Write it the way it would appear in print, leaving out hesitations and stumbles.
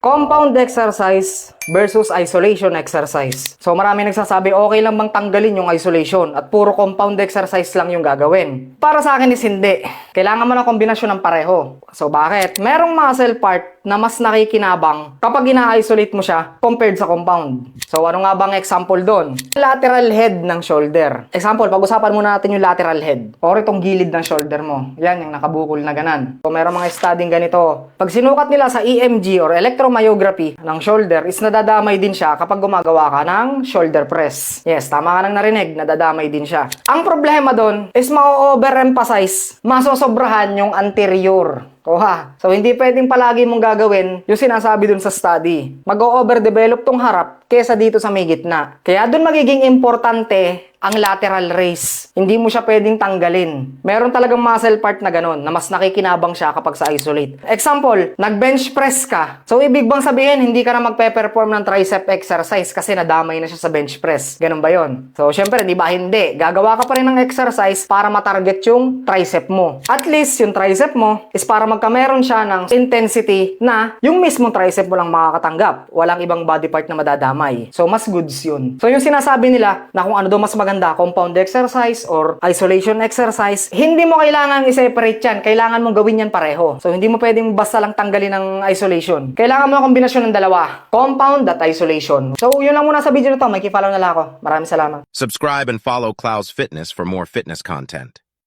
Compound exercise versus isolation exercise. So marami nagsasabi okay lang bang tanggalin yung isolation at puro compound exercise lang yung gagawin. Para sa akin is hindi. Kailangan mo ng kombinasyon ng pareho. So bakit? Merong muscle part na mas nakikinabang kapag ina-isolate mo siya compared sa compound. So ano nga bang example doon? Lateral head ng shoulder. Example, pag-usapan muna natin yung lateral head or itong gilid ng shoulder mo. Yan, yung nakabukol na ganan. So merong mga studying ganito. Pag sinukat nila sa EMG or electromyography ng shoulder is nadadamay din siya kapag gumagawa ka ng shoulder press. Yes, tama ka nang narinig, nadadamay din siya. Ang problema doon is ma-overemphasize, masosobrahan yung anterior. So hindi pwedeng palagi mong gagawin yung sinasabi dun sa study. Mag-o-overdevelop tong harap kesa dito sa may gitna. Kaya dun magiging importante ang lateral raise. Hindi mo siya pwedeng tanggalin. Meron talagang muscle part na ganun, na mas nakikinabang siya kapag sa isolate. Example, nag-bench press ka. So, ibig bang sabihin, hindi ka na magpe-perform ng tricep exercise kasi nadamay na siya sa bench press. Ganun ba yon? So, syempre, di ba hindi? Gagawa ka pa rin ng exercise para matarget yung tricep mo. At least, yung tricep mo is para magkameron siya ng intensity na yung mismong tricep mo lang makakatanggap. Walang ibang body part na madadamay. So, mas goods yun. So, yung sinasabi nila na kung ano daw mas maganda, compound exercise or isolation exercise, hindi mo kailangan i-separate yan. Kailangan mong gawin yan pareho. So, hindi mo pwedeng basta lang tanggalin ng isolation. Kailangan mo ng kombinasyon ng dalawa. Compound at isolation. So, yun lang muna sa video na to. May follow na lang ako. Maraming salamat. Subscribe and follow Clouds Fitness for more fitness content.